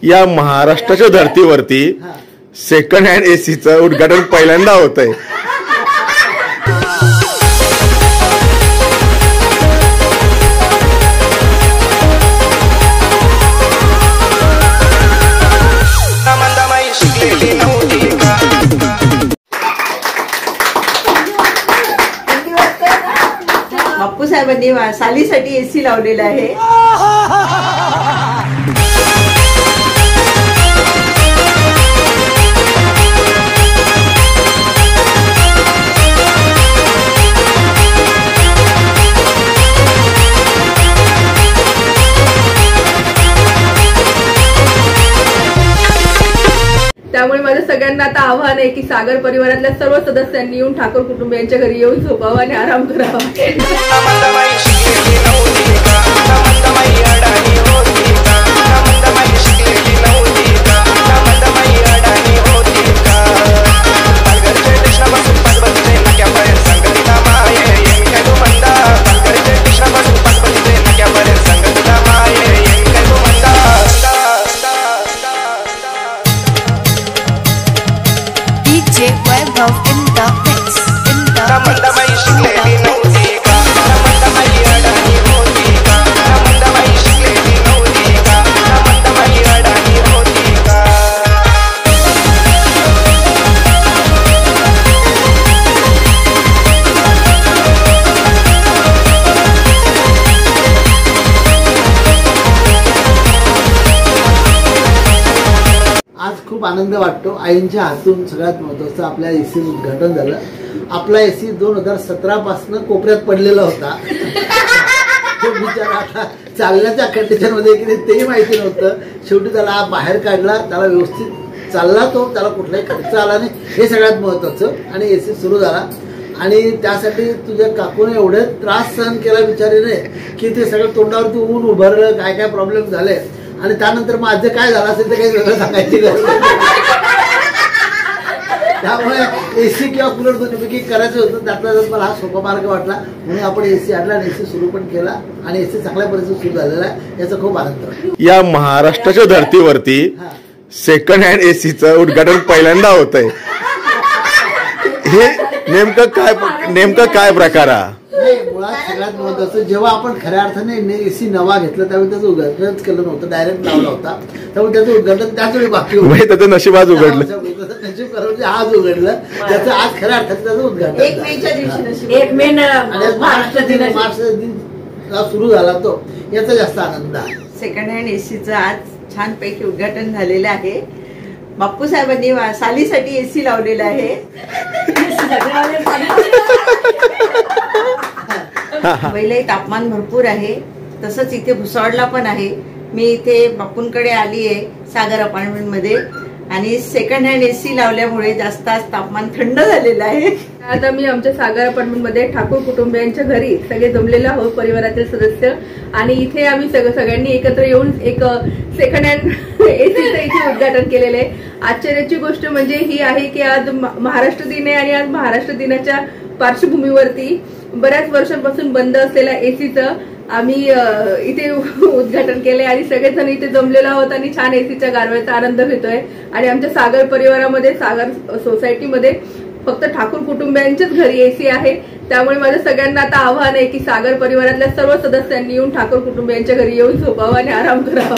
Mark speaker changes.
Speaker 1: या महाराष्ट्राच्या धर्तीवरती second hand एसीचं उद्घाटन पहिल्यांदा होत आहे।
Speaker 2: बापू साहेबांनी सालीसाठी एसी लावलेला आहे।
Speaker 3: त्यामुळे माझं सगळ्यांना आता आव्हान आहे की सागर परिवारातल्या सर्व सदस्यांनी येऊन ठाकूर कुटुंबियांच्या घरी येऊन झोपावं आणि आराम करावा।
Speaker 4: खूप आनंद वाटतो। आईंच्या हातून सगळ्यात महत्त्वाचं आपल्या एसीचं उद्घाटन झालं। आपला एसी 2017 पासून कोपऱ्यात पडलेला होता। तो बिचारा आता चालण्याच्या कंडिशन मध्ये की तेही माहिती नव्हतं। शेवटी त्याला बाहेर काढला, त्याला व्यवस्थित चालला, तो त्याला कुठलाही खर्च आला नाही, हे सगळ्यात महत्त्वाचं। आणि एसी सुरू झाला आणि त्यासाठी तुझ्या काकूने एवढे त्रास सहन केला बिचारीने की ते सगळं तोंडावरती ऊन उभारलं, काय काय प्रॉब्लेम झाले। आणि त्यानंतर माझं काय झालं असेल तर काही वेगळं सांगायची गरज नाही। त्यामुळे एसी किंवा कूलर दोन्हीपैकी करायचं होतं। त्यातला मला हा सोपा मार्ग वाटला म्हणून आपण एसी आणला आणि एसी सुरू पण केला आणि एसी चांगल्या पद्धतीने सुरू झालेला आहे, याचा खूप आनंद वाटतो।
Speaker 1: या महाराष्ट्राच्या धर्तीवरती सेकंड हँड एसीचं उद्घाटन पहिल्यांदा होत आहे। हे नेमकं काय प्रकार आहे?
Speaker 4: मुळात सगळ्यात महत्वाचं, जेव्हा आपण खऱ्या अर्थाने एसी नवा घेतला त्यावेळी त्याचं उद्घाटनच केलं नव्हतं, डायरेक्ट लावला होता। त्यामुळे त्याचं उद्घाटन त्याच वेळी बाकी होतं।
Speaker 1: त्याचं नशीब आज उघडलं,
Speaker 4: नशीब करून आज उघडलं त्याचं। आज खऱ्या अर्थाने त्याचं उद्घाटन
Speaker 2: 1 मेच्या दिवशी 1 मे
Speaker 4: महाराष्ट्र दिन सुरू झाला, तो याचा जास्त आनंद आहे।
Speaker 2: सेकंड हँड एसीचं आज छानपैकी उद्घाटन झालेलं आहे। बापू साहेबांनी सालीसाठी एसी लावलेला आहे। मुंबईलाही तापमान भरपूर आहे, तसंच इथे भुसावळला पण आहे। मी इथे बापूंकडे आली आहे सागर अपार्टमेंट मध्ये आणि सेकंड हँड एसी लावल्यामुळे जास्त आज तापमान थंड झालेलं आहे।
Speaker 3: आता मी आमच्या सागर अपार्टमेंट मध्ये ठाकूर कुटुंबियांच्या घरी सगळे जमलेले आहोत, परिवारातील सदस्य। आणि इथे आम्ही सगळ्यांनी एकत्र येऊन एक सेकंड हँड एसीचं इथे उद्घाटन केलेलं आहे। आश्चर्याची गोष्ट म्हणजे ही आहे की आज महाराष्ट्र दिन आहे आणि आज महाराष्ट्र दिनाच्या पार्श्वभूमीवरती बऱ्याच वर्षांपासून बंद असलेल्या एसीचं आम्ही इथे उद्घाटन केलंय आणि सगळेजण इथे जमलेलो आहोत आणि छान एसीच्या गारव्याचा आनंद घेतोय। आणि आमच्या सागर परिवारामध्ये, सागर सोसायटीमध्ये फक्त ठाकूर कुटुंबियांच्याच घरी एसी आहे। त्यामुळे माझं सगळ्यांना आता आव्हान आहे की सागर परिवारातल्या सर्व सदस्यांनी येऊन ठाकूर कुटुंबियांच्या घरी येऊन झोपावं आणि आराम करावा।